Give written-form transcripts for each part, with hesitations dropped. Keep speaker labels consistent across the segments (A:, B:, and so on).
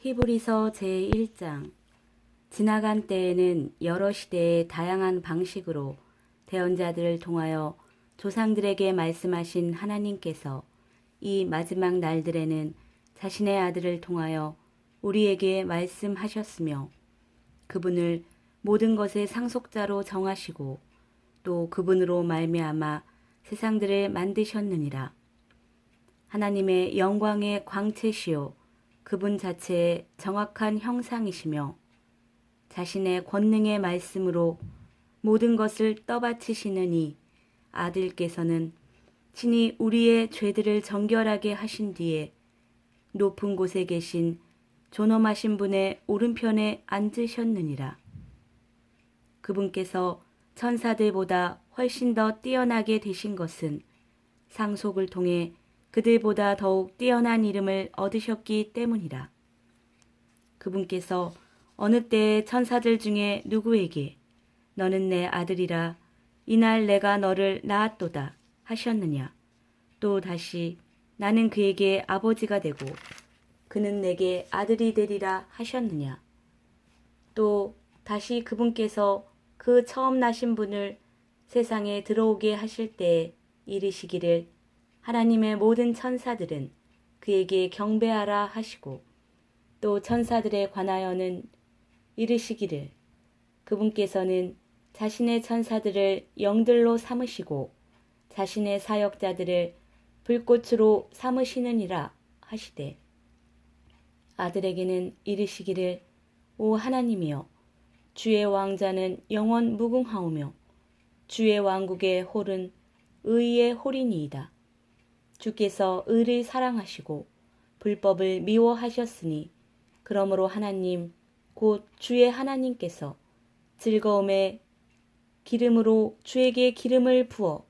A: 히브리서 제1장. 지나간 때에는 여러 시대의 다양한 방식으로 대언자들을 통하여 조상들에게 말씀하신 하나님께서 이 마지막 날들에는 자신의 아들을 통하여 우리에게 말씀하셨으며 그분을 모든 것의 상속자로 정하시고 또 그분으로 말미암아 세상들을 만드셨느니라. 하나님의 영광의 광채시요 그분 자체의 정확한 형상이시며 자신의 권능의 말씀으로 모든 것을 떠받치시는 이 아들께서는 친히 우리의 죄들을 정결하게 하신 뒤에 높은 곳에 계신 존엄하신 분의 오른편에 앉으셨느니라. 그분께서 천사들보다 훨씬 더 뛰어나게 되신 것은 상속을 통해 그들보다 더욱 뛰어난 이름을 얻으셨기 때문이라. 그분께서 어느 때에 천사들 중에 누구에게 너는 내 아들이라 이날 내가 너를 낳았도다 하셨느냐. 또 다시 나는 그에게 아버지가 되고 그는 내게 아들이 되리라 하셨느냐. 또 다시 그분께서 그 처음 나신 분을 세상에 들어오게 하실 때에 이르시기를 하나님의 모든 천사들은 그에게 경배하라 하시고 또 천사들에 관하여는 이르시기를 그분께서는 자신의 천사들을 영들로 삼으시고 자신의 사역자들을 불꽃으로 삼으시느니라 하시되 아들에게는 이르시기를 오 하나님이여 주의 왕자는 영원 무궁하오며 주의 왕국의 홀은 의의 홀이니이다. 주께서 의를 사랑하시고 불법을 미워하셨으니 그러므로 하나님 곧 주의 하나님께서 즐거움의 기름으로 주에게 기름을 부어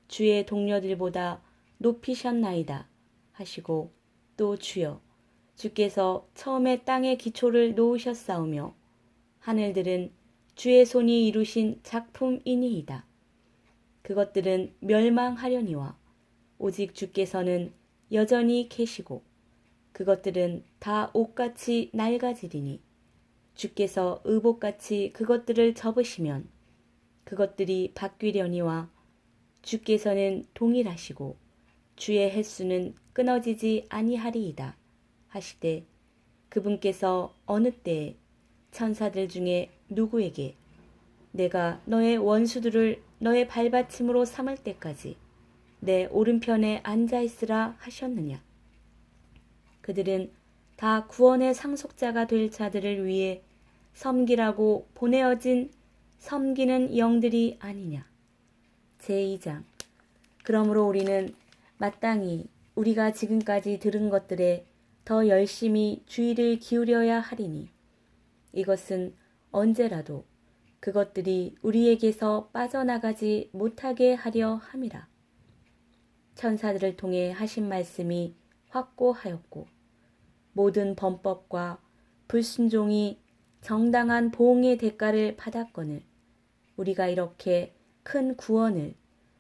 A: 주의 동료들보다 높이셨나이다 하시고 또 주여 주께서 처음에 땅의 기초를 놓으셨사오며 하늘들은 주의 손이 이루신 작품이니이다. 그것들은 멸망하려니와 오직 주께서는 여전히 계시고 그것들은 다 옷같이 낡아지리니 주께서 의복같이 그것들을 접으시면 그것들이 바뀌려니와 주께서는 동일하시고 주의 횟수는 끊어지지 아니하리이다 하시되 그분께서 어느 때에 천사들 중에 누구에게 내가 너의 원수들을 너의 발받침으로 삼을 때까지 내 오른편에 앉아있으라 하셨느냐. 그들은 다 구원의 상속자가 될 자들을 위해 섬기라고 보내어진 섬기는 영들이 아니냐. 제2장. 그러므로 우리는 마땅히 우리가 지금까지 들은 것들에 더 열심히 주의를 기울여야 하리니 이것은 언제라도 그것들이 우리에게서 빠져나가지 못하게 하려 함이라. 천사들을 통해 하신 말씀이 확고하였고 모든 범법과 불순종이 정당한 보응의 대가를 받았거늘 우리가 이렇게 큰 구원을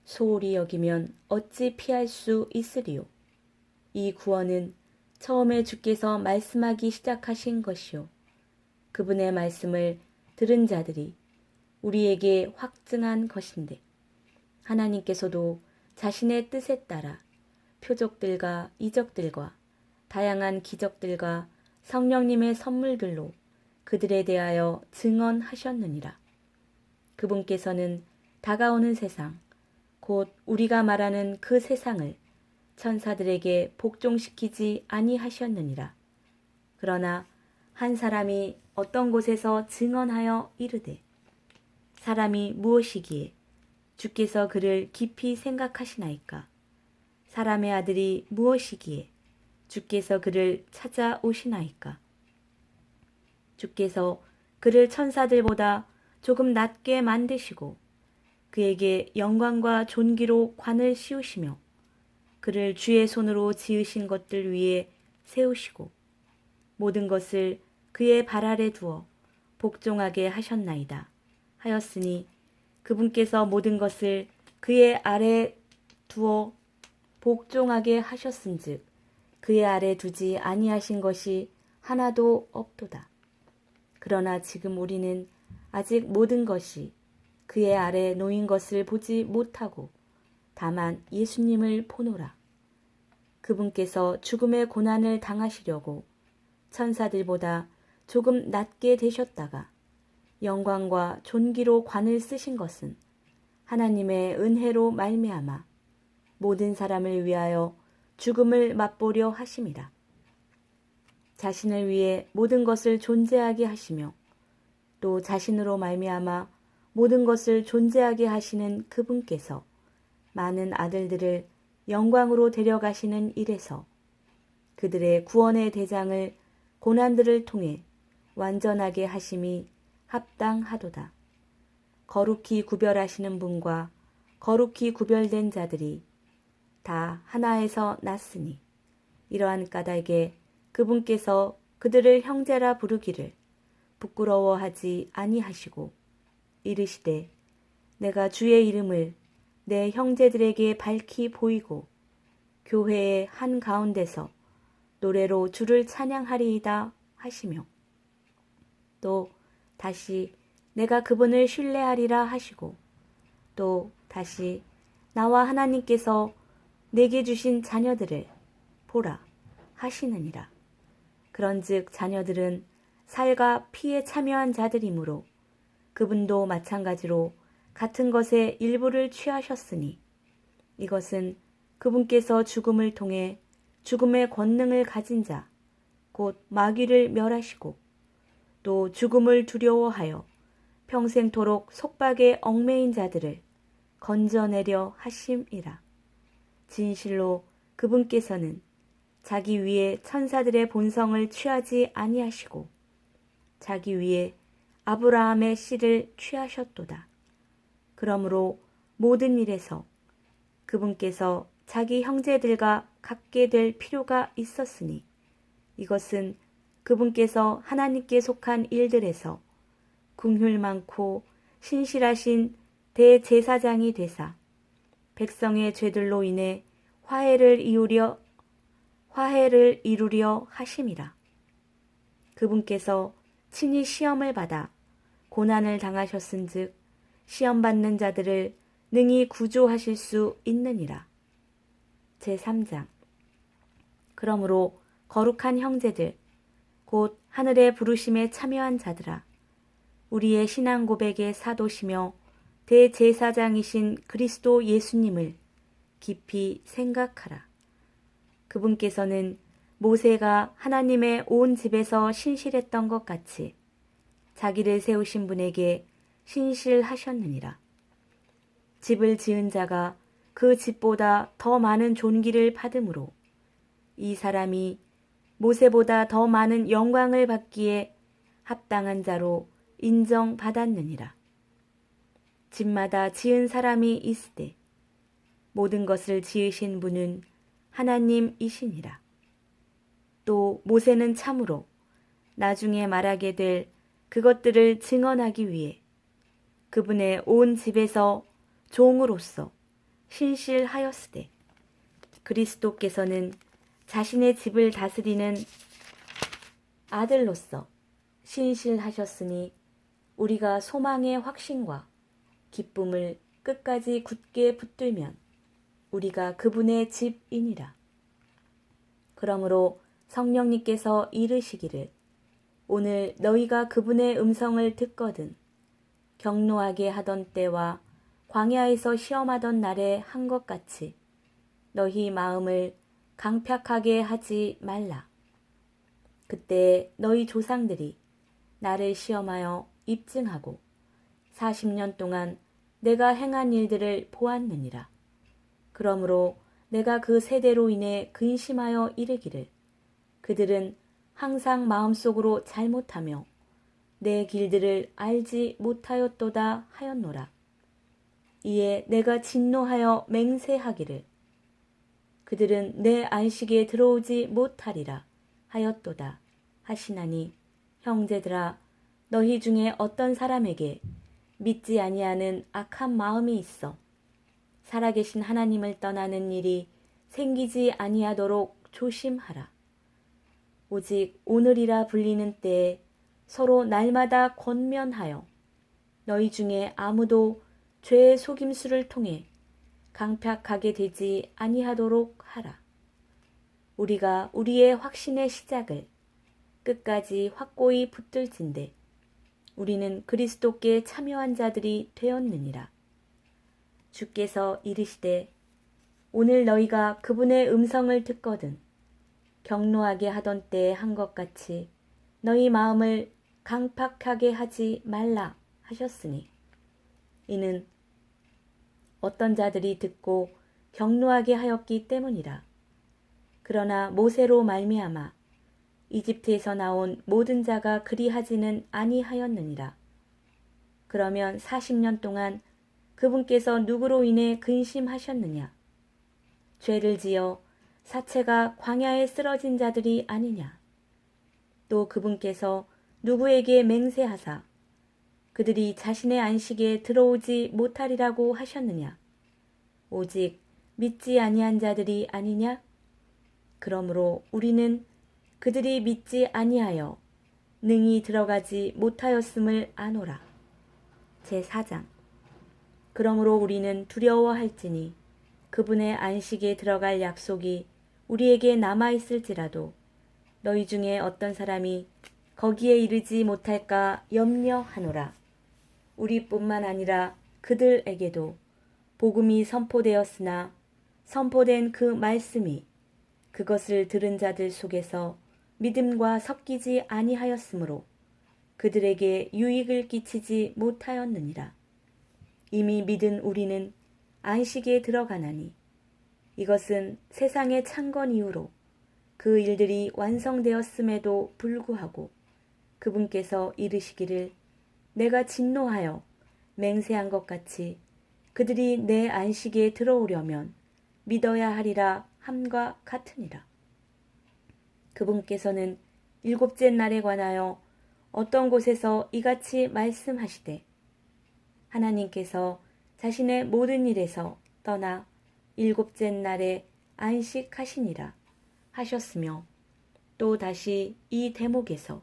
A: 소홀히 여기면 어찌 피할 수 있으리요. 이 구원은 처음에 주께서 말씀하기 시작하신 것이요 그분의 말씀을 들은 자들이 우리에게 확증한 것인데 하나님께서도 자신의 뜻에 따라 표적들과 이적들과 다양한 기적들과 성령님의 선물들로 그들에 대하여 증언하셨느니라. 그분께서는 다가오는 세상, 곧 우리가 말하는 그 세상을 천사들에게 복종시키지 아니하셨느니라. 그러나 한 사람이 어떤 곳에서 증언하여 이르되 사람이 무엇이기에 주께서 그를 깊이 생각하시나이까? 사람의 아들이 무엇이기에 주께서 그를 찾아오시나이까? 주께서 그를 천사들보다 조금 낮게 만드시고 그에게 영광과 존귀로 관을 씌우시며 그를 주의 손으로 지으신 것들 위에 세우시고 모든 것을 그의 발 아래 두어 복종하게 하셨나이다 하였으니 그분께서 모든 것을 그의 아래 두어 복종하게 하셨은즉 그의 아래 두지 아니하신 것이 하나도 없도다. 그러나 지금 우리는 아직 모든 것이 그의 아래 놓인 것을 보지 못하고 다만 예수님을 보노라. 그분께서 죽음의 고난을 당하시려고 천사들보다 조금 낮게 되셨다가 영광과 존귀로 관을 쓰신 것은 하나님의 은혜로 말미암아 모든 사람을 위하여 죽음을 맛보려 하심이라. 자신을 위해 모든 것을 존재하게 하시며 또 자신으로 말미암아 모든 것을 존재하게 하시는 그분께서 많은 아들들을 영광으로 데려가시는 일에서 그들의 구원의 대장을 고난들을 통해 완전하게 하심이 합당하도다. 거룩히 구별하시는 분과 거룩히 구별된 자들이 다 하나에서 났으니 이러한 까닭에 그분께서 그들을 형제라 부르기를 부끄러워하지 아니하시고 이르시되 내가 주의 이름을 내 형제들에게 밝히 보이고 교회의 한가운데서 노래로 주를 찬양하리이다 하시며 또 다시 내가 그분을 신뢰하리라 하시고 또 다시 나와 하나님께서 내게 주신 자녀들을 보라 하시느니라. 그런즉 자녀들은 살과 피에 참여한 자들이므로 그분도 마찬가지로 같은 것의 일부를 취하셨으니 이것은 그분께서 죽음을 통해 죽음의 권능을 가진 자 곧 마귀를 멸하시고 또 죽음을 두려워하여 평생토록 속박에 얽매인 자들을 건져내려 하심이라. 진실로 그분께서는 자기 위에 천사들의 본성을 취하지 아니하시고 자기 위에 아브라함의 씨를 취하셨도다. 그러므로 모든 일에서 그분께서 자기 형제들과 같게 될 필요가 있었으니 이것은 그분께서 하나님께 속한 일들에서 긍휼 많고 신실하신 대제사장이 되사 백성의 죄들로 인해 화해를 이루려 하심이라. 그분께서 친히 시험을 받아 고난을 당하셨은즉 시험받는 자들을 능히 구조하실 수 있느니라. 제3장. 그러므로 거룩한 형제들 곧 하늘의 부르심에 참여한 자들아 우리의 신앙 고백의 사도시며 대제사장이신 그리스도 예수님을 깊이 생각하라. 그분께서는 모세가 하나님의 온 집에서 신실했던 것 같이 자기를 세우신 분에게 신실하셨느니라. 집을 지은 자가 그 집보다 더 많은 존귀를 받음으로 이 사람이 모세보다 더 많은 영광을 받기에 합당한 자로 인정받았느니라. 집마다 지은 사람이 있으되 모든 것을 지으신 분은 하나님이시니라. 또 모세는 참으로 나중에 말하게 될 그것들을 증언하기 위해 그분의 온 집에서 종으로서 신실하였으되 그리스도께서는 자신의 집을 다스리는 아들로서 신실하셨으니 우리가 소망의 확신과 기쁨을 끝까지 굳게 붙들면 우리가 그분의 집이니라. 그러므로 성령님께서 이르시기를 오늘 너희가 그분의 음성을 듣거든 경노하게 하던 때와 광야에서 시험하던 날에 한 것 같이 너희 마음을 강팍하게 하지 말라. 그때 너희 조상들이 나를 시험하여 입증하고 40년 동안 내가 행한 일들을 보았느니라. 그러므로 내가 그 세대로 인해 근심하여 이르기를 그들은 항상 마음속으로 잘못하며 내 길들을 알지 못하였도다 하였노라. 이에 내가 진노하여 맹세하기를 그들은 내 안식에 들어오지 못하리라 하였도다 하시나니 형제들아 너희 중에 어떤 사람에게 믿지 아니하는 악한 마음이 있어 살아계신 하나님을 떠나는 일이 생기지 아니하도록 조심하라. 오직 오늘이라 불리는 때에 서로 날마다 권면하여 너희 중에 아무도 죄의 속임수를 통해 강팍하게 되지 아니하도록 하라. 우리가 우리의 확신의 시작을 끝까지 확고히 붙들진대 우리는 그리스도께 참여한 자들이 되었느니라. 주께서 이르시되 오늘 너희가 그분의 음성을 듣거든 경노하게 하던 때에 한 것 같이 너희 마음을 강팍하게 하지 말라 하셨으니 이는 어떤 자들이 듣고 경노하게 하였기 때문이라. 그러나 모세로 말미암아 이집트에서 나온 모든 자가 그리하지는 아니하였느니라. 그러면 40년 동안 그분께서 누구로 인해 근심하셨느냐? 죄를 지어 사체가 광야에 쓰러진 자들이 아니냐? 또 그분께서 누구에게 맹세하사 그들이 자신의 안식에 들어오지 못하리라고 하셨느냐? 오직 믿지 아니한 자들이 아니냐? 그러므로 우리는 그들이 믿지 아니하여 능히 들어가지 못하였음을 아노라. 제4장. 그러므로 우리는 두려워할지니 그분의 안식에 들어갈 약속이 우리에게 남아있을지라도 너희 중에 어떤 사람이 거기에 이르지 못할까 염려하노라. 우리뿐만 아니라 그들에게도 복음이 선포되었으나 선포된 그 말씀이 그것을 들은 자들 속에서 믿음과 섞이지 아니하였으므로 그들에게 유익을 끼치지 못하였느니라. 이미 믿은 우리는 안식에 들어가나니 이것은 세상의 창건 이후로 그 일들이 완성되었음에도 불구하고 그분께서 이르시기를 내가 진노하여 맹세한 것 같이 그들이 내 안식에 들어오려면 믿어야 하리라 함과 같으니라. 그분께서는 일곱째 날에 관하여 어떤 곳에서 이같이 말씀하시되 하나님께서 자신의 모든 일에서 떠나 일곱째 날에 안식하시니라 하셨으며 또 다시 이 대목에서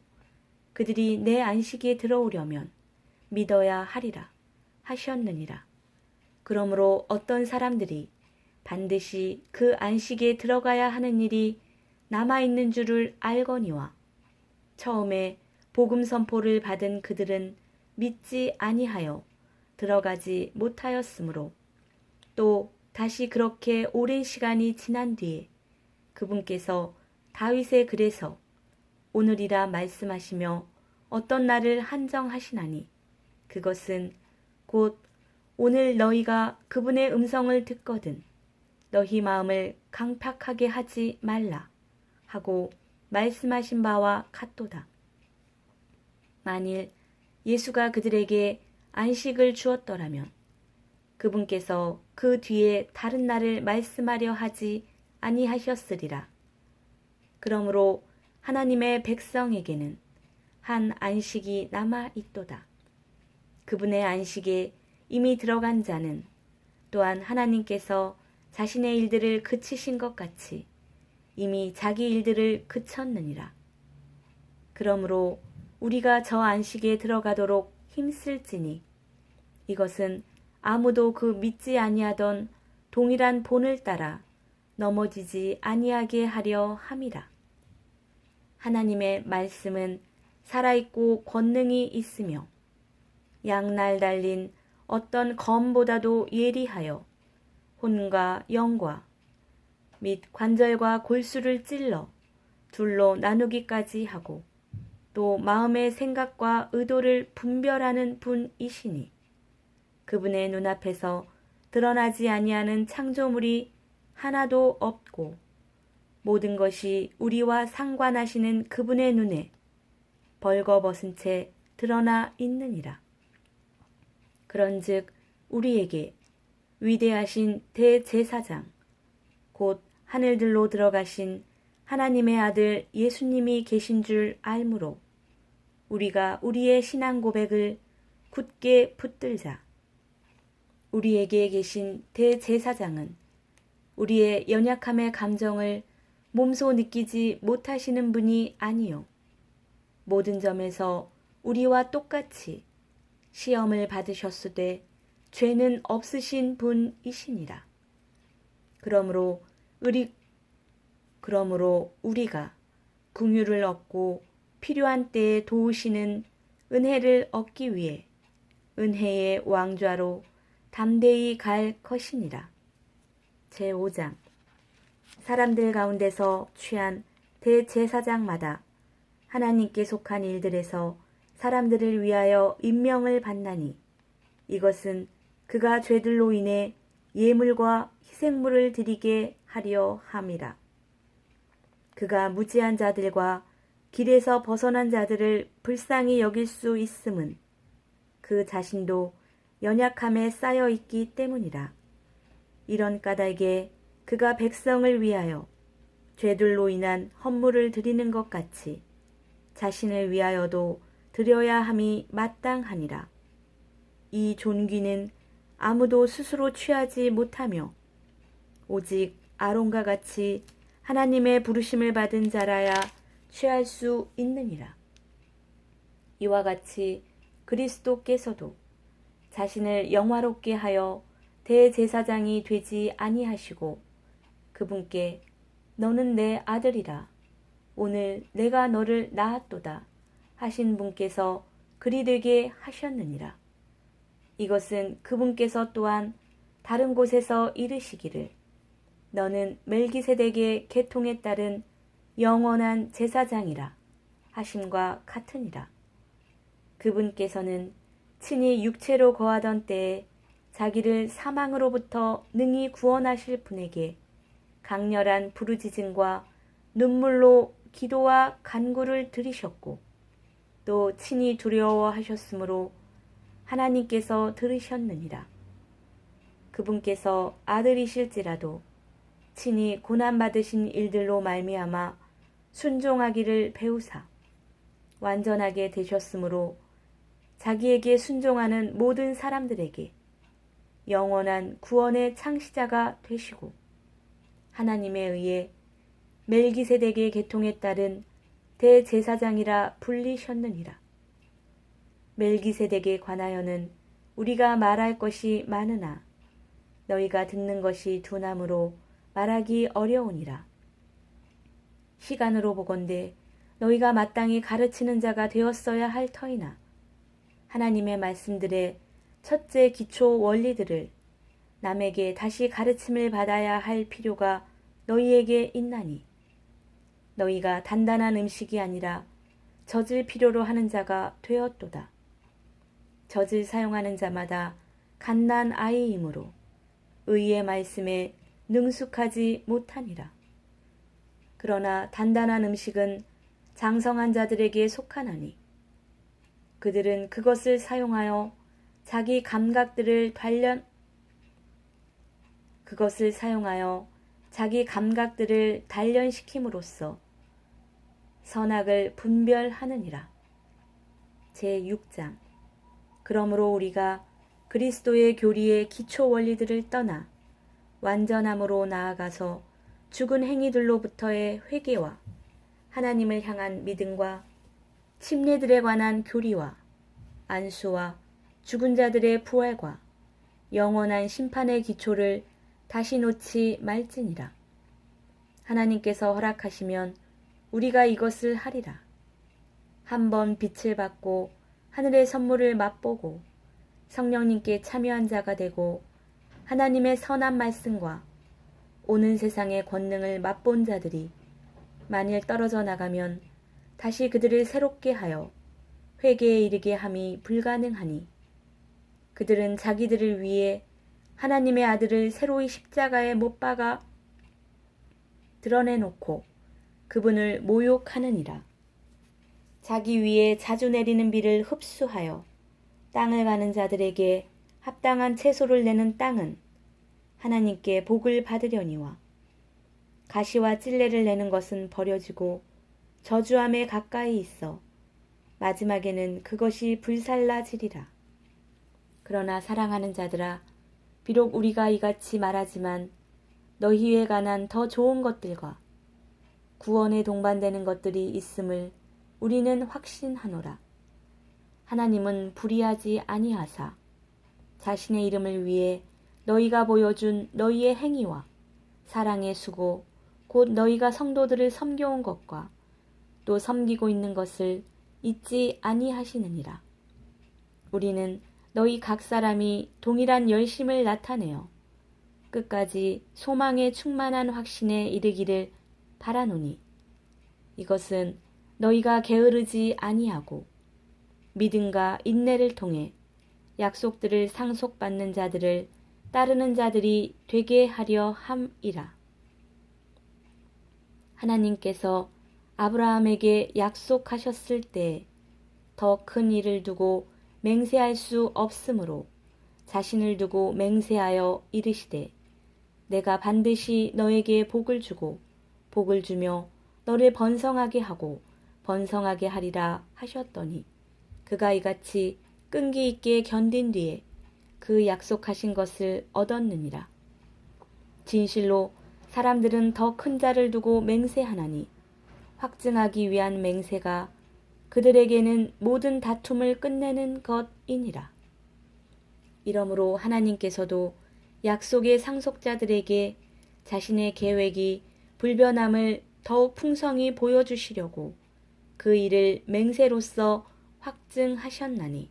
A: 그들이 내 안식에 들어오려면 믿어야 하리라 하셨느니라. 그러므로 어떤 사람들이 반드시 그 안식에 들어가야 하는 일이 남아있는 줄을 알거니와 처음에 복음 선포를 받은 그들은 믿지 아니하여 들어가지 못하였으므로 또 다시 그렇게 오랜 시간이 지난 뒤에 그분께서 다윗의 글에서 오늘이라 말씀하시며 어떤 날을 한정하시나니 그것은 곧 오늘 너희가 그분의 음성을 듣거든 너희 마음을 강팍하게 하지 말라 하고 말씀하신 바와 같도다. 만일 예수가 그들에게 안식을 주었더라면 그분께서 그 뒤에 다른 날을 말씀하려 하지 아니하셨으리라. 그러므로 하나님의 백성에게는 한 안식이 남아 있도다. 그분의 안식에 이미 들어간 자는 또한 하나님께서 자신의 일들을 그치신 것 같이 이미 자기 일들을 그쳤느니라. 그러므로 우리가 저 안식에 들어가도록 힘쓸지니 이것은 아무도 그 믿지 아니하던 동일한 본을 따라 넘어지지 아니하게 하려 함이라. 하나님의 말씀은 살아있고 권능이 있으며 양날 달린 어떤 검보다도 예리하여 혼과 영과 및 관절과 골수를 찔러 둘로 나누기까지 하고 또 마음의 생각과 의도를 분별하는 분이시니 그분의 눈앞에서 드러나지 아니하는 창조물이 하나도 없고 모든 것이 우리와 상관하시는 그분의 눈에 벌거벗은 채 드러나 있느니라. 그런즉 우리에게 위대하신 대제사장 곧 하늘들로 들어가신 하나님의 아들 예수님이 계신 줄 알므로 우리가 우리의 신앙 고백을 굳게 붙들자. 우리에게 계신 대제사장은 우리의 연약함의 감정을 몸소 느끼지 못하시는 분이 아니요 모든 점에서 우리와 똑같이 시험을 받으셨으되 죄는 없으신 분이시니라. 그러므로 우리가 긍휼을 얻고 필요한 때에 도우시는 은혜를 얻기 위해 은혜의 왕좌로 담대히 갈 것이니라. 제5장 사람들 가운데서 취한 대제사장마다 하나님께 속한 일들에서 사람들을 위하여 임명을 받나니 이것은 그가 죄들로 인해 예물과 희생물을 드리게 하려 함이라. 그가 무지한 자들과 길에서 벗어난 자들을 불쌍히 여길 수 있음은 그 자신도 연약함에 쌓여 있기 때문이라. 이런 까닭에 그가 백성을 위하여 죄들로 인한 헌물을 드리는 것 같이 자신을 위하여도 드려야 함이 마땅하니라. 이 존귀는 아무도 스스로 취하지 못하며 오직 아론과 같이 하나님의 부르심을 받은 자라야 취할 수 있느니라. 이와 같이 그리스도께서도 자신을 영화롭게 하여 대제사장이 되지 아니하시고 그분께 너는 내 아들이라 오늘 내가 너를 낳았도다 하신 분께서 그리 되게 하셨느니라. 이것은 그분께서 또한 다른 곳에서 이르시기를 너는 멜기세덱의 계통에 따른 영원한 제사장이라 하심과 같으니라. 그분께서는 친히 육체로 거하던 때에 자기를 사망으로부터 능히 구원하실 분에게 강렬한 부르짖음과 눈물로 기도와 간구를 드리셨고 또 친히 두려워하셨으므로 하나님께서 들으셨느니라. 그분께서 아들이실지라도 친히 고난받으신 일들로 말미암아 순종하기를 배우사 완전하게 되셨으므로 자기에게 순종하는 모든 사람들에게 영원한 구원의 창시자가 되시고 하나님에 의해 멜기세덱의 계통에 따른 대제사장이라 불리셨느니라. 멜기세덱에 관하여는 우리가 말할 것이 많으나 너희가 듣는 것이 둔함으로 말하기 어려우니라. 시간으로 보건대 너희가 마땅히 가르치는 자가 되었어야 할 터이나 하나님의 말씀들의 첫째 기초 원리들을 남에게 다시 가르침을 받아야 할 필요가 너희에게 있나니 너희가 단단한 음식이 아니라 젖을 필요로 하는 자가 되었도다. 젖을 사용하는 자마다 갓난 아이이므로 의의 말씀에 능숙하지 못하니라. 그러나 단단한 음식은 장성한 자들에게 속하나니 그들은 그것을 사용하여 자기 감각들을 단련시킴으로써 선악을 분별하느니라. 제6장 그러므로 우리가 그리스도의 교리의 기초 원리들을 떠나 완전함으로 나아가서 죽은 행위들로부터의 회개와 하나님을 향한 믿음과 침례들에 관한 교리와 안수와 죽은 자들의 부활과 영원한 심판의 기초를 다시 놓지 말지니라. 하나님께서 허락하시면 우리가 이것을 하리라. 한번 빛을 받고 하늘의 선물을 맛보고 성령님께 참여한 자가 되고 하나님의 선한 말씀과 오는 세상의 권능을 맛본 자들이 만일 떨어져 나가면 다시 그들을 새롭게 하여 회개에 이르게 함이 불가능하니 그들은 자기들을 위해 하나님의 아들을 새로이 십자가에 못 박아 드러내놓고 그분을 모욕하느니라. 자기 위에 자주 내리는 비를 흡수하여 땅을 가는 자들에게 합당한 채소를 내는 땅은 하나님께 복을 받으려니와 가시와 찔레를 내는 것은 버려지고 저주함에 가까이 있어 마지막에는 그것이 불살라지리라. 그러나 사랑하는 자들아 비록 우리가 이같이 말하지만 너희에 관한 더 좋은 것들과 구원에 동반되는 것들이 있음을 우리는 확신하노라. 하나님은 불의하지 아니하사 자신의 이름을 위해 너희가 보여준 너희의 행위와 사랑의 수고 곧 너희가 성도들을 섬겨온 것과 또 섬기고 있는 것을 잊지 아니하시느니라. 우리는 너희 각 사람이 동일한 열심을 나타내어 끝까지 소망의 충만한 확신에 이르기를 바라노니 이것은 너희가 게으르지 아니하고 믿음과 인내를 통해 약속들을 상속받는 자들을 따르는 자들이 되게 하려 함이라. 하나님께서 아브라함에게 약속하셨을 때 더 큰 일을 두고 맹세할 수 없으므로 자신을 두고 맹세하여 이르시되 내가 반드시 너에게 복을 주고 복을 주며 너를 번성하게 하고 번성하게 하리라 하셨더니 그가 이같이 끈기 있게 견딘 뒤에 그 약속하신 것을 얻었느니라. 진실로 사람들은 더 큰 자를 두고 맹세하나니 확증하기 위한 맹세가 그들에게는 모든 다툼을 끝내는 것이니라. 이러므로 하나님께서도 약속의 상속자들에게 자신의 계획이 불변함을 더욱 풍성히 보여주시려고 그 일을 맹세로서 확증하셨나니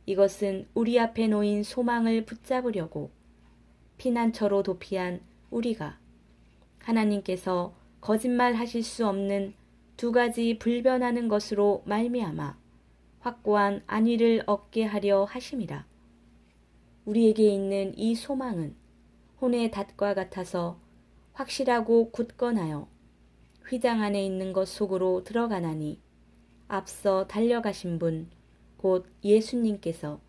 A: 이것은 우리 앞에 놓인 소망을 붙잡으려고 피난처로 도피한 우리가 하나님께서 거짓말하실 수 없는 두 가지 불변하는 것으로 말미암아 확고한 안위를 얻게 하려 하심이라. 우리에게 있는 이 소망은 혼의 닷과 같아서 확실하고 굳건하여 휘장 안에 있는 것 속으로 들어가나니 앞서 달려가신 분 곧 예수님께서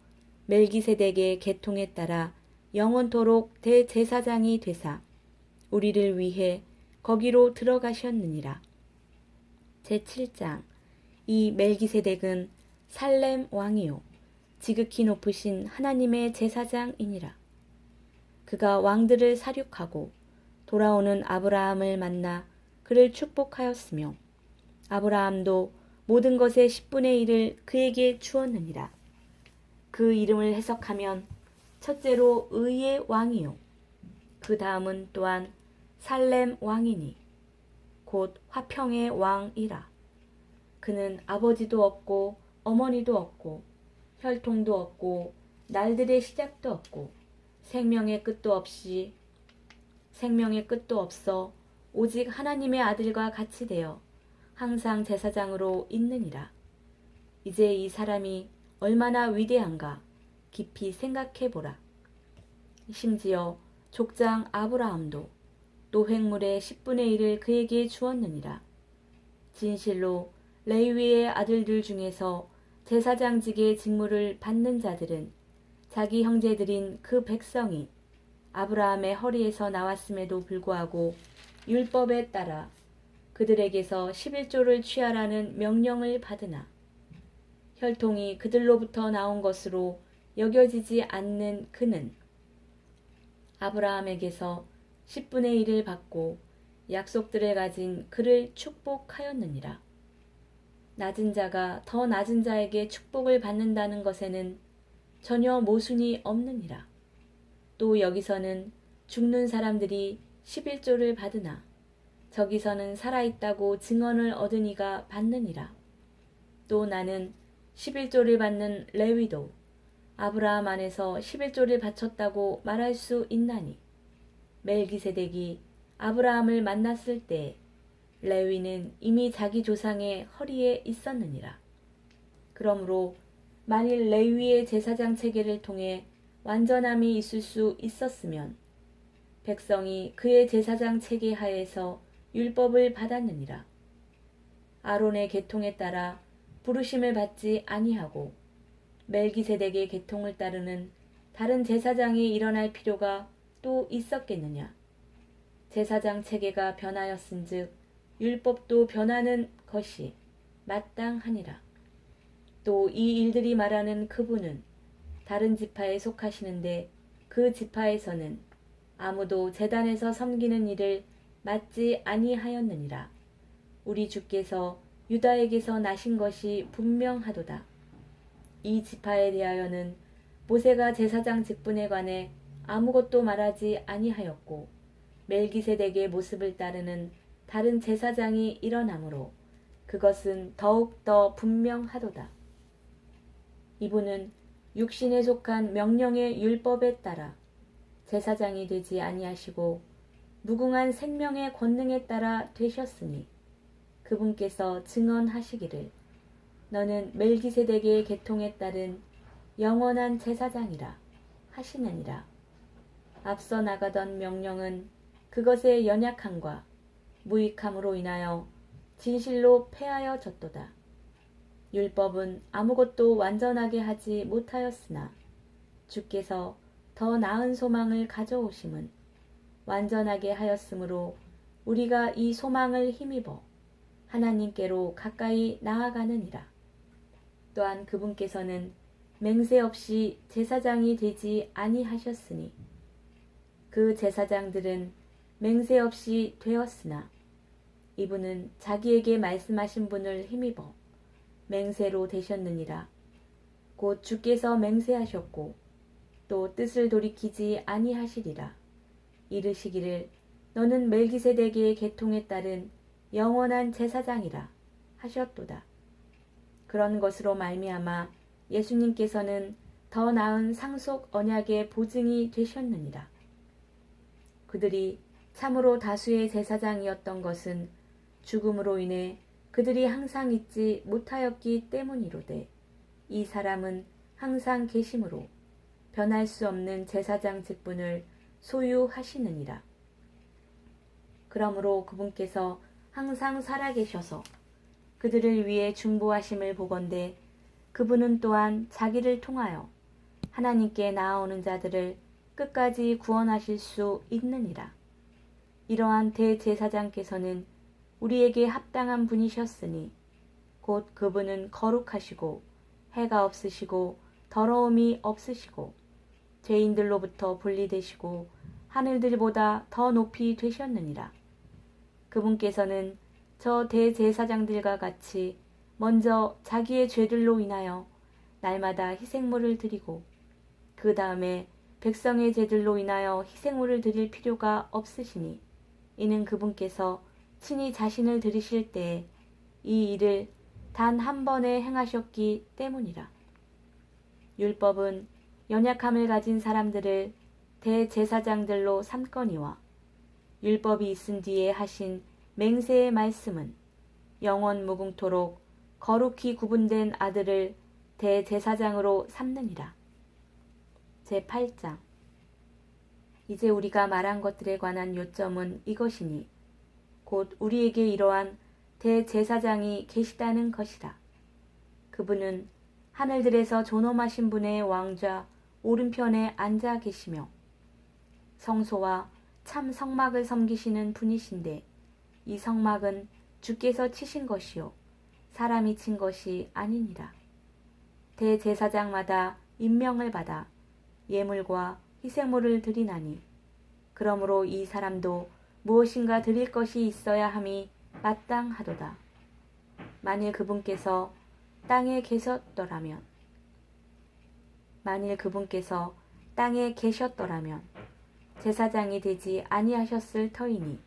A: 멜기세덱의 계통에 따라 영원토록 대제사장이 되사 우리를 위해 거기로 들어가셨느니라. 제7장 이 멜기세덱은 살렘 왕이요 지극히 높으신 하나님의 제사장이니라. 그가 왕들을 사륙하고 돌아오는 아브라함을 만나 그를 축복하였으며 아브라함도 모든 것의 10분의 1을 그에게 주었느니라. 그 이름을 해석하면 첫째로 의의 왕이요 그 다음은 또한 살렘 왕이니 곧 화평의 왕이라. 그는 아버지도 없고 어머니도 없고 혈통도 없고 날들의 시작도 없고 생명의 끝도 없어 오직 하나님의 아들과 같이 되어 항상 제사장으로 있느니라. 이제 이 사람이 얼마나 위대한가 깊이 생각해보라. 심지어 족장 아브라함도 노획물의 10분의 1을 그에게 주었느니라. 진실로 레위의 아들들 중에서 제사장직의 직무를 받는 자들은 자기 형제들인 그 백성이 아브라함의 허리에서 나왔음에도 불구하고 율법에 따라 그들에게서 11조를 취하라는 명령을 받으나 혈통이 그들로부터 나온 것으로 여겨지지 않는 그는 아브라함에게서 10분의 1을 받고 약속들을 가진 그를 축복하였느니라. 낮은 자가 더 낮은 자에게 축복을 받는다는 것에는 전혀 모순이 없느니라. 또 여기서는 죽는 사람들이 11조를 받으나 저기서는 살아있다고 증언을 얻은 이가 받느니라. 또 나는 11조를 받는 레위도 아브라함 안에서 11조를 바쳤다고 말할 수 있나니 멜기세덱이 아브라함을 만났을 때 레위는 이미 자기 조상의 허리에 있었느니라. 그러므로 만일 레위의 제사장 체계를 통해 완전함이 있을 수 있었으면 백성이 그의 제사장 체계 하에서 율법을 받았느니라. 아론의 계통에 따라 부르심을 받지 아니하고 멜기세덱의 계통을 따르는 다른 제사장이 일어날 필요가 또 있었겠느냐. 제사장 체계가 변하였은즉 율법도 변하는 것이 마땅하니라. 또 이 일들이 말하는 그분은 다른 지파에 속하시는데 그 지파에서는 아무도 제단에서 섬기는 일을 맡지 아니하였느니라. 우리 주께서 유다에게서 나신 것이 분명하도다. 이 지파에 대하여는 모세가 제사장 직분에 관해 아무것도 말하지 아니하였고 멜기세덱의 모습을 따르는 다른 제사장이 일어나므로 그것은 더욱 더 분명하도다. 이분은 육신에 속한 명령의 율법에 따라 제사장이 되지 아니하시고 무궁한 생명의 권능에 따라 되셨으니 그분께서 증언하시기를 너는 멜기세덱의 계통에 따른 영원한 제사장이라 하시느니라. 앞서 나가던 명령은 그것의 연약함과 무익함으로 인하여 진실로 패하여졌도다. 율법은 아무것도 완전하게 하지 못하였으나 주께서 더 나은 소망을 가져오심은 완전하게 하였으므로 우리가 이 소망을 힘입어 하나님께로 가까이 나아가느니라. 또한 그분께서는 맹세 없이 제사장이 되지 아니하셨으니 그 제사장들은 맹세 없이 되었으나 이분은 자기에게 말씀하신 분을 힘입어 맹세로 되셨느니라. 곧 주께서 맹세하셨고 또 뜻을 돌이키지 아니하시리라. 이르시기를 너는 멜기세덱의 계통에 따른 영원한 제사장이라 하셨도다. 그런 것으로 말미암아 예수님께서는 더 나은 상속 언약의 보증이 되셨느니라. 그들이 참으로 다수의 제사장이었던 것은 죽음으로 인해 그들이 항상 잊지 못하였기 때문이로되 이 사람은 항상 계심으로 변할 수 없는 제사장 직분을 소유하시느니라. 그러므로 그분께서 항상 살아계셔서 그들을 위해 중보하심을 보건대 그분은 또한 자기를 통하여 하나님께 나아오는 자들을 끝까지 구원하실 수 있느니라. 이러한 대제사장께서는 우리에게 합당한 분이셨으니 곧 그분은 거룩하시고 해가 없으시고 더러움이 없으시고 죄인들로부터 분리되시고 하늘들보다 더 높이 되셨느니라. 그분께서는 저 대제사장들과 같이 먼저 자기의 죄들로 인하여 날마다 희생물을 드리고 그 다음에 백성의 죄들로 인하여 희생물을 드릴 필요가 없으시니 이는 그분께서 친히 자신을 드리실 때에 이 일을 단 한 번에 행하셨기 때문이라. 율법은 연약함을 가진 사람들을 대제사장들로 삼거니와 율법이 있은 뒤에 하신 맹세의 말씀은 영원 무궁토록 거룩히 구분된 아들을 대제사장으로 삼느니라. 제8장. 이제 우리가 말한 것들에 관한 요점은 이것이니 곧 우리에게 이러한 대제사장이 계시다는 것이라. 그분은 하늘들에서 존엄하신 분의 왕좌 오른편에 앉아 계시며 성소와 참 성막을 섬기시는 분이신데 이 성막은 주께서 치신 것이요 사람이 친 것이 아니니라. 대제사장마다 임명을 받아 예물과 희생물을 드리나니 그러므로 이 사람도 무엇인가 드릴 것이 있어야 함이 마땅하도다. 만일 그분께서 땅에 계셨더라면 제사장이 되지 아니하셨을 터이니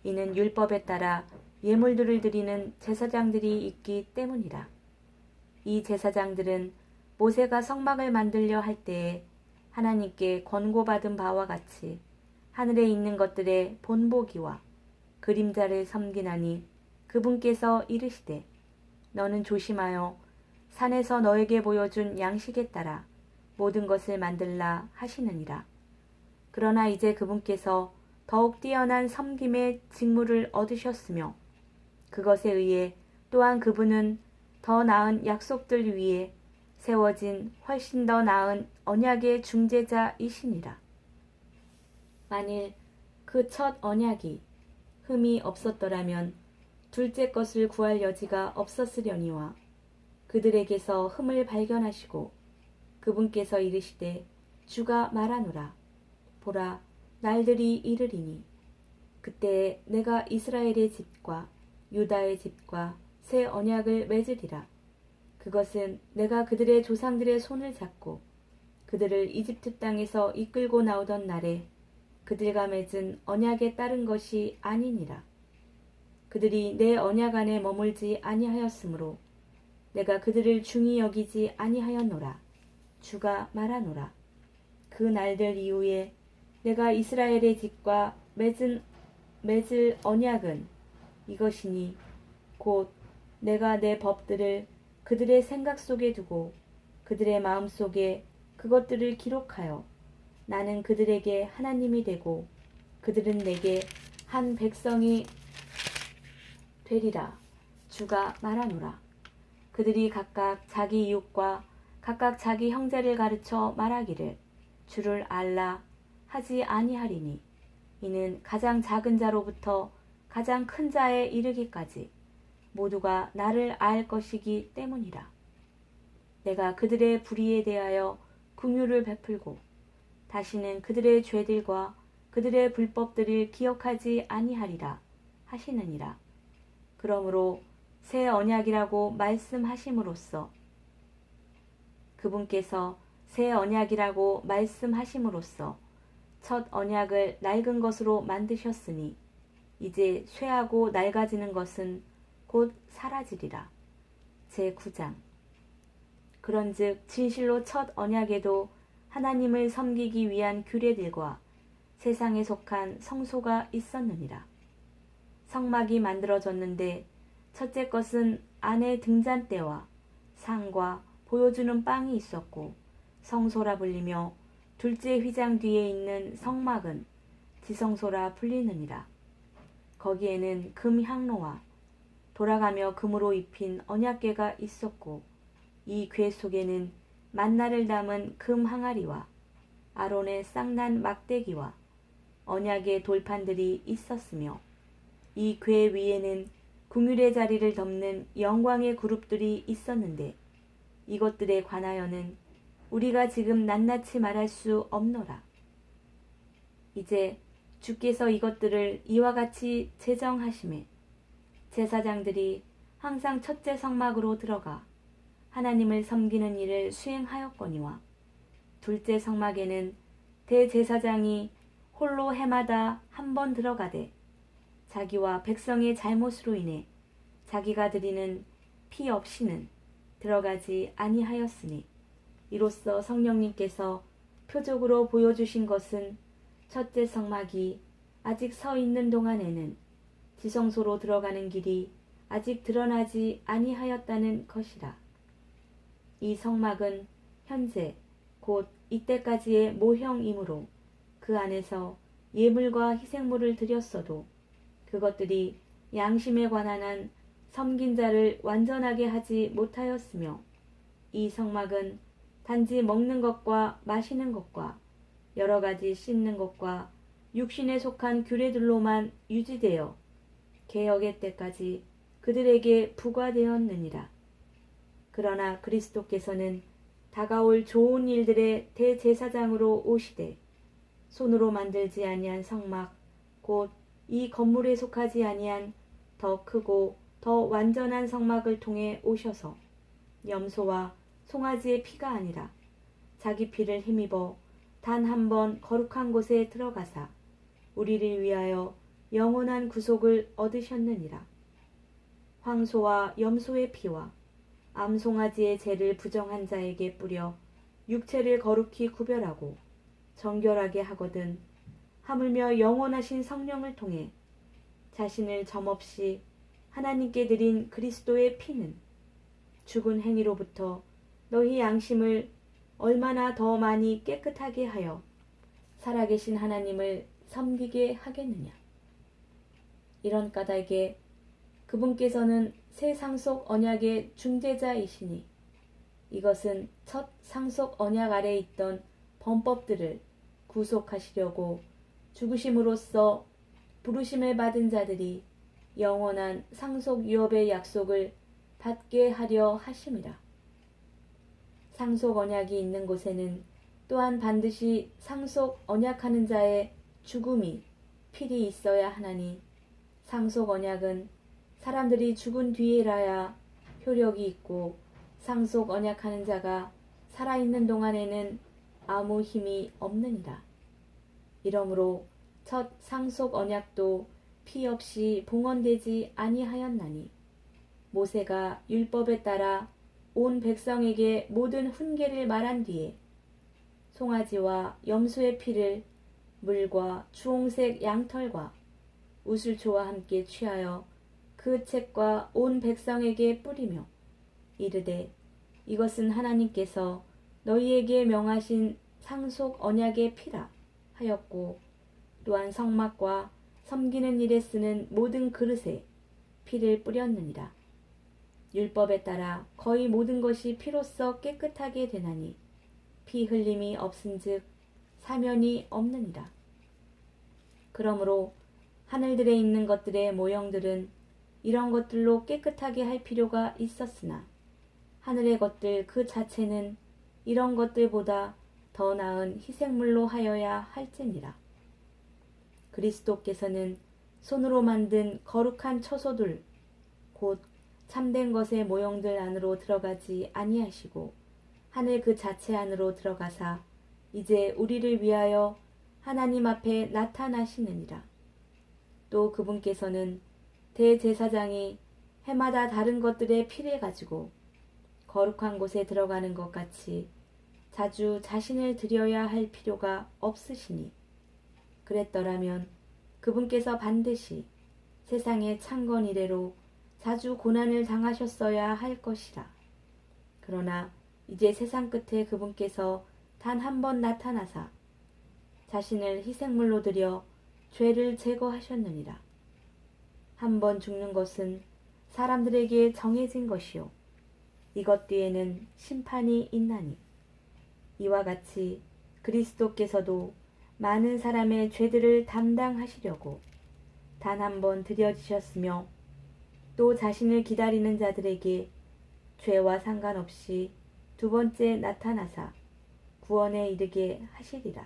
A: 이는 율법에 따라 예물들을 드리는 제사장들이 있기 때문이라. 이 제사장들은 모세가 성막을 만들려 할 때에 하나님께 권고받은 바와 같이 하늘에 있는 것들의 본보기와 그림자를 섬기나니 그분께서 이르시되 너는 조심하여 산에서 너에게 보여준 양식에 따라 모든 것을 만들라 하시느니라. 그러나 이제 그분께서 더욱 뛰어난 섬김의 직무를 얻으셨으며 그것에 의해 또한 그분은 더 나은 약속들 위에 세워진 훨씬 더 나은 언약의 중재자이시니라. 만일 그 첫 언약이 흠이 없었더라면 둘째 것을 구할 여지가 없었으려니와 그들에게서 흠을 발견하시고 그분께서 이르시되 주가 말하노라. 보라 날들이 이르리니 그때에 내가 이스라엘의 집과 유다의 집과 새 언약을 맺으리라. 그것은 내가 그들의 조상들의 손을 잡고 그들을 이집트 땅에서 이끌고 나오던 날에 그들과 맺은 언약에 따른 것이 아니니라. 그들이 내 언약 안에 머물지 아니하였으므로 내가 그들을 중히 여기지 아니하였노라. 주가 말하노라. 그 날들 이후에 내가 이스라엘의 집과 맺을 언약은 이것이니 곧 내가 내 법들을 그들의 생각 속에 두고 그들의 마음 속에 그것들을 기록하여 나는 그들에게 하나님이 되고 그들은 내게 한 백성이 되리라. 주가 말하노라. 그들이 각각 자기 이웃과 각각 자기 형제를 가르쳐 말하기를 주를 알라 하지 아니하리니 이는 가장 작은 자로부터 가장 큰 자에 이르기까지 모두가 나를 알 것이기 때문이라. 내가 그들의 불의에 대하여 긍휼을 베풀고 다시는 그들의 죄들과 그들의 불법들을 기억하지 아니하리라 하시느니라. 그러므로 새 언약이라고 말씀하심으로써 그분께서 새 언약이라고 말씀하심으로써 첫 언약을 낡은 것으로 만드셨으니 이제 쇠하고 낡아지는 것은 곧 사라지리라. 제9장. 그런즉 진실로 첫 언약에도 하나님을 섬기기 위한 규례들과 세상에 속한 성소가 있었느니라. 성막이 만들어졌는데 첫째 것은 안에 등잔대와 상과 보여주는 빵이 있었고 성소라 불리며 둘째 휘장 뒤에 있는 성막은 지성소라 불리느니라. 거기에는 금 향로와 돌아가며 금으로 입힌 언약궤가 있었고 이 궤 속에는 만나를 담은 금 항아리와 아론의 쌍난 막대기와 언약의 돌판들이 있었으며 이 궤 위에는 궁율의 자리를 덮는 영광의 그룹들이 있었는데 이것들에 관하여는 우리가 지금 낱낱이 말할 수 없노라. 이제 주께서 이것들을 이와 같이 제정하심에 제사장들이 항상 첫째 성막으로 들어가 하나님을 섬기는 일을 수행하였거니와 둘째 성막에는 대제사장이 홀로 해마다 한 번 들어가되 자기와 백성의 잘못으로 인해 자기가 드리는 피 없이는 들어가지 아니하였으니 이로써 성령님께서 표적으로 보여주신 것은 첫째 성막이 아직 서 있는 동안에는 지성소로 들어가는 길이 아직 드러나지 아니하였다는 것이라. 이 성막은 현재 곧 이때까지의 모형이므로 그 안에서 예물과 희생물을 드렸어도 그것들이 양심에 관한 한 섬긴 자를 완전하게 하지 못하였으며 이 성막은 단지 먹는 것과 마시는 것과 여러 가지 씻는 것과 육신에 속한 규례들로만 유지되어 개혁의 때까지 그들에게 부과되었느니라. 그러나 그리스도께서는 다가올 좋은 일들의 대제사장으로 오시되 손으로 만들지 아니한 성막 곧 이 건물에 속하지 아니한 더 크고 더 완전한 성막을 통해 오셔서 염소와 송아지의 피가 아니라 자기 피를 힘입어 단 한 번 거룩한 곳에 들어가사 우리를 위하여 영원한 구속을 얻으셨느니라. 황소와 염소의 피와 암송아지의 죄를 부정한 자에게 뿌려 육체를 거룩히 구별하고 정결하게 하거든 하물며 영원하신 성령을 통해 자신을 점없이 하나님께 드린 그리스도의 피는 죽은 행위로부터 너희 양심을 얼마나 더 많이 깨끗하게 하여 살아계신 하나님을 섬기게 하겠느냐. 이런 까닭에 그분께서는 새 상속 언약의 중재자이시니 이것은 첫 상속 언약 아래 있던 범법들을 구속하시려고 죽으심으로써 부르심을 받은 자들이 영원한 상속 유업의 약속을 받게 하려 하심이라. 상속 언약이 있는 곳에는 또한 반드시 상속 언약하는 자의 죽음이 필히 있어야 하나니 상속 언약은 사람들이 죽은 뒤에라야 효력이 있고 상속 언약하는 자가 살아있는 동안에는 아무 힘이 없느니라. 이러므로 첫 상속 언약도 피 없이 봉헌되지 아니하였나니 모세가 율법에 따라 온 백성에게 모든 훈계를 말한 뒤에 송아지와 염소의 피를 물과 주홍색 양털과 우슬초와 함께 취하여 그 책과 온 백성에게 뿌리며 이르되 이것은 하나님께서 너희에게 명하신 상속 언약의 피라 하였고 또한 성막과 섬기는 일에 쓰는 모든 그릇에 피를 뿌렸느니라. 율법에 따라 거의 모든 것이 피로써 깨끗하게 되나니 피 흘림이 없은즉 사면이 없느니라. 그러므로 하늘들에 있는 것들의 모형들은 이런 것들로 깨끗하게 할 필요가 있었으나 하늘의 것들 그 자체는 이런 것들보다 더 나은 희생물로 하여야 할지니라. 그리스도께서는 손으로 만든 거룩한 처소들 곧 참된 것의 모형들 안으로 들어가지 아니하시고 하늘 그 자체 안으로 들어가사 이제 우리를 위하여 하나님 앞에 나타나시느니라. 또 그분께서는 대제사장이 해마다 다른 것들의 피를 가지고 거룩한 곳에 들어가는 것 같이 자주 자신을 드려야 할 필요가 없으시니 그랬더라면 그분께서 반드시 세상의 창건 이래로 자주 고난을 당하셨어야 할 것이라. 그러나 이제 세상 끝에 그분께서 단 한 번 나타나사 자신을 희생물로 드려 죄를 제거하셨느니라. 한 번 죽는 것은 사람들에게 정해진 것이요 이것 뒤에는 심판이 있나니 이와 같이 그리스도께서도 많은 사람의 죄들을 담당하시려고 단 한 번 드려지셨으며 또 자신을 기다리는 자들에게 죄와 상관없이 두 번째 나타나사 구원에 이르게 하시리라.